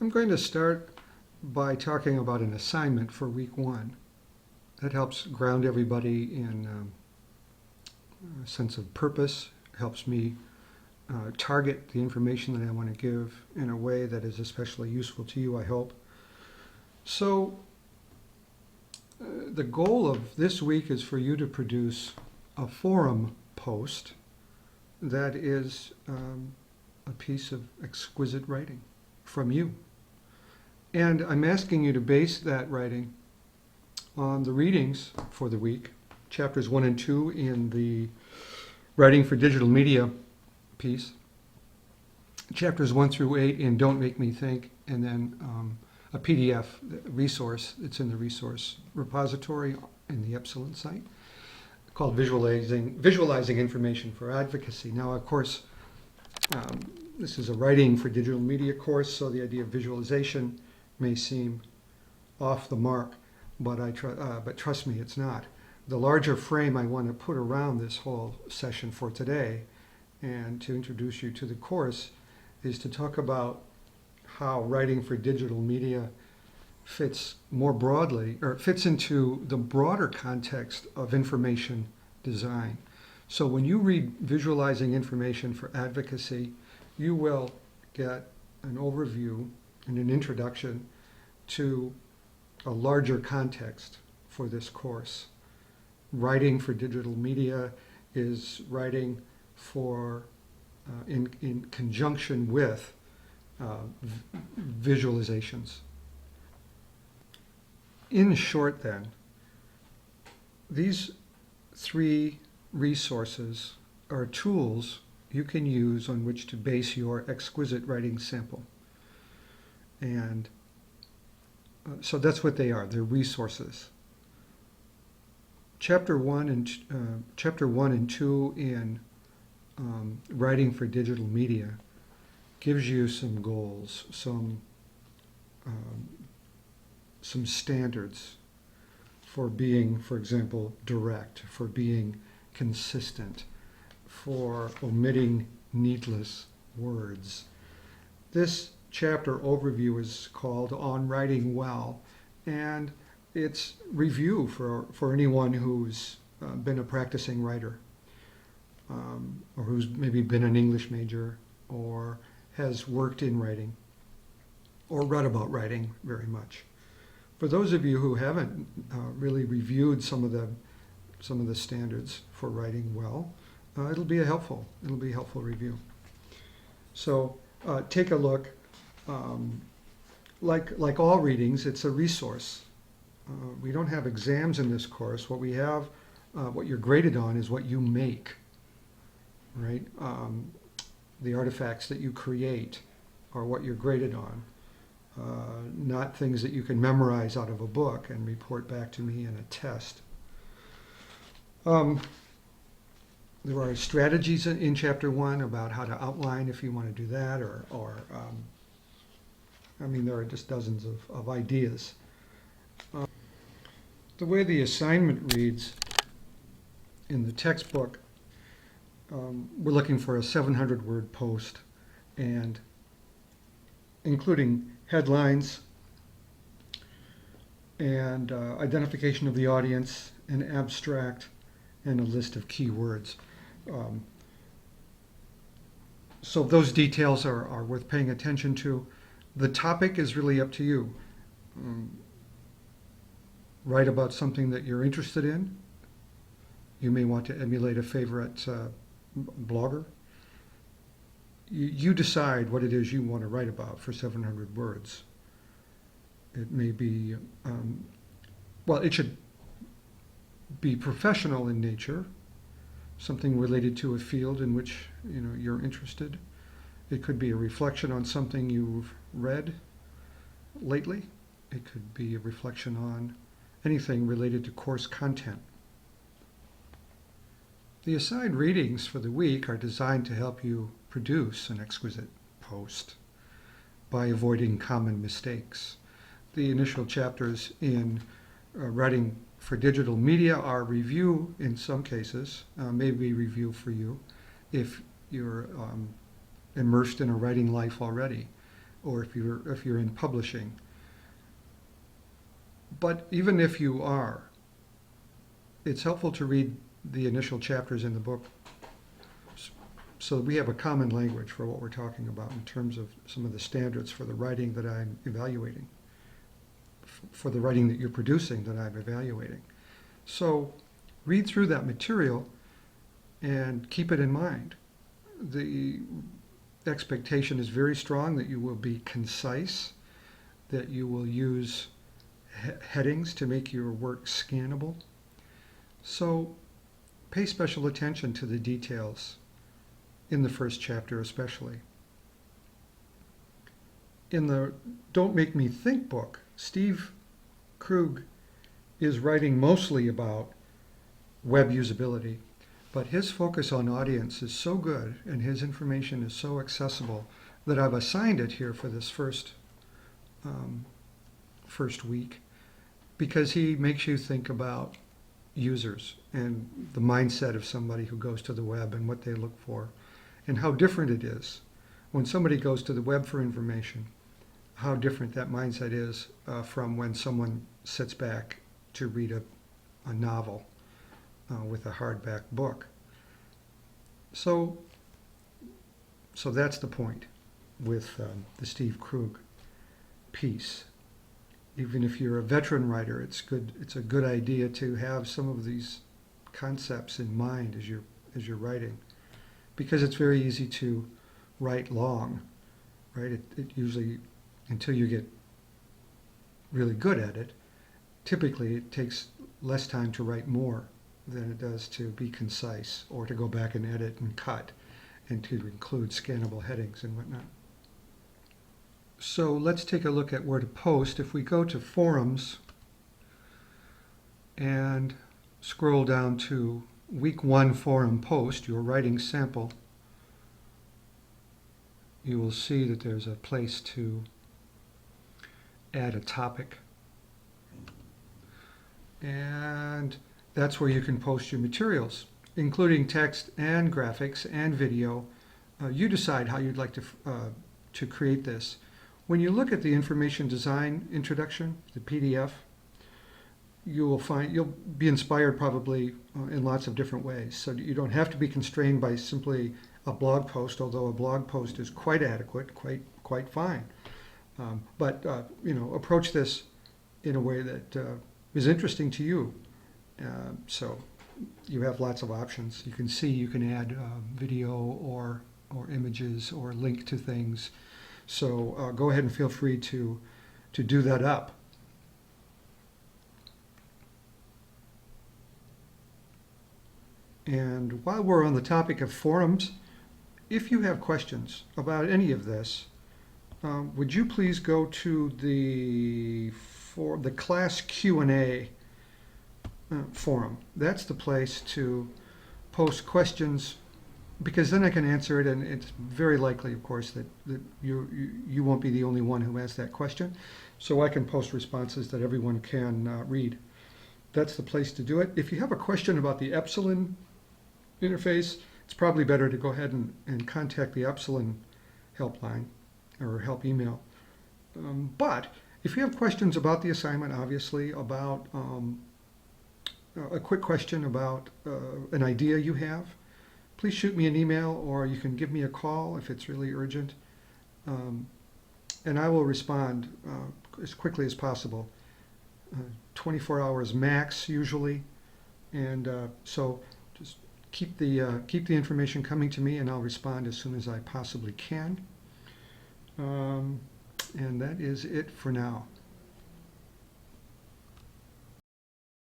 I'm going to start by talking about an assignment for week one. That helps ground everybody in a sense of purpose, helps me target the information that I want to give in a way that is especially useful to you, I hope. So the goal of this week is for you to produce a forum post that is a piece of exquisite writing from you. And I'm asking you to base that writing on the readings for the week, chapters 1 and 2 in the Writing for Digital Media piece, chapters 1 through 8 in Don't Make Me Think, and then a PDF resource. It's in the resource repository in the Epsilon site called Visualizing Information for Advocacy. Now, of course, this is a Writing for Digital Media course, so the idea of visualization may seem off the mark, but trust me, it's not. The larger frame I want to put around this whole session for today and to introduce you to the course is to talk about how writing for digital media fits more broadly, or fits into the broader context of information design. So when you read Visualizing Information for Advocacy, you will get an overview and an introduction to a larger context for this course. Writing for digital media is writing for, in conjunction with visualizations. In short then, these three resources are tools you can use on which to base your exquisite writing sample. And so that's what they are. They're resources. Chapter 1 and 2 in Writing for Digital Media gives you some goals, some standards for being, for example, direct, for being consistent, for omitting needless words. This chapter overview is called On Writing Well, and it's review for anyone who's been a practicing writer, or who's maybe been an English major, or has worked in writing, or read about writing very much. For those of you who haven't really reviewed some of the standards for writing well, it'll be a helpful review. So take a look. Like all readings, it's a resource. We don't have exams in this course. What we have, what you're graded on, is what you make, right? The artifacts that you create are what you're graded on, not things that you can memorize out of a book and report back to me in a test. There are strategies in Chapter 1 about how to outline if you want to do that, I mean, there are just dozens of ideas. The way the assignment reads in the textbook, we're looking for a 700-word post, and including headlines and identification of the audience, an abstract, and a list of keywords. So those details are worth paying attention to. The topic is really up to you. Write about something that you're interested in. You may want to emulate a favorite blogger. You decide what it is you want to write about for 700 words. It may be, well, it should be professional in nature, something related to a field in which you're interested. It could be a reflection on something you've read lately. It could be a reflection on anything related to course content. The assigned readings for the week are designed to help you produce an exquisite post by avoiding common mistakes. The initial chapters in Writing for Digital Media are review in some cases, maybe review for you if you're immersed in a writing life already. or if you're in publishing. But even if you are, it's helpful to read the initial chapters in the book so that we have a common language for what we're talking about in terms of some of the standards for the writing that I'm evaluating, for the writing that you're producing that I'm evaluating. So read through that material and keep it in mind. The expectation is very strong that you will be concise, that you will use headings to make your work scannable. So pay special attention to the details in the first chapter especially. In the Don't Make Me Think book, Steve Krug is writing mostly about web usability, but his focus on audience is so good and his information is so accessible that I've assigned it here for this first week, because he makes you think about users and the mindset of somebody who goes to the web and what they look for and how different it is. When somebody goes to the web for information, how different that mindset is from when someone sits back to read a novel with a hardback book. So that's the point with the Steve Krug piece. Even if you're a veteran writer, it's a good idea to have some of these concepts in mind as you're writing, because it's very easy to write long, right? It usually, until you get really good at it, typically it takes less time to write more than it does to be concise or to go back and edit and cut and to include scannable headings and whatnot. So let's take a look at where to post. If we go to forums and scroll down to week 1 forum post, your writing sample, you will see that there's a place to add a topic. And that's where you can post your materials, including text and graphics and video. You decide how you'd like to create this. When you look at the information design introduction, the PDF, you'll be inspired probably in lots of different ways. So you don't have to be constrained by simply a blog post, although a blog post is quite adequate, quite fine. But approach this in a way that is interesting to you. So you have lots of options. You can add video or images or link to things. So go ahead and feel free to do that up. And while we're on the topic of forums, if you have questions about any of this, would you please go to the class Q&A forum. That's the place to post questions, because then I can answer it, and it's very likely, of course, that you won't be the only one who asks that question. So I can post responses that everyone can read. That's the place to do it. If you have a question about the Epsilon interface, it's probably better to go ahead and contact the Epsilon helpline or help email. But if you have questions about the assignment, obviously, about a quick question about an idea you have, please shoot me an email, or you can give me a call if it's really urgent, and I will respond as quickly as possible. 24 hours max usually, and so just keep the information coming to me, and I'll respond as soon as I possibly can. And that is it for now.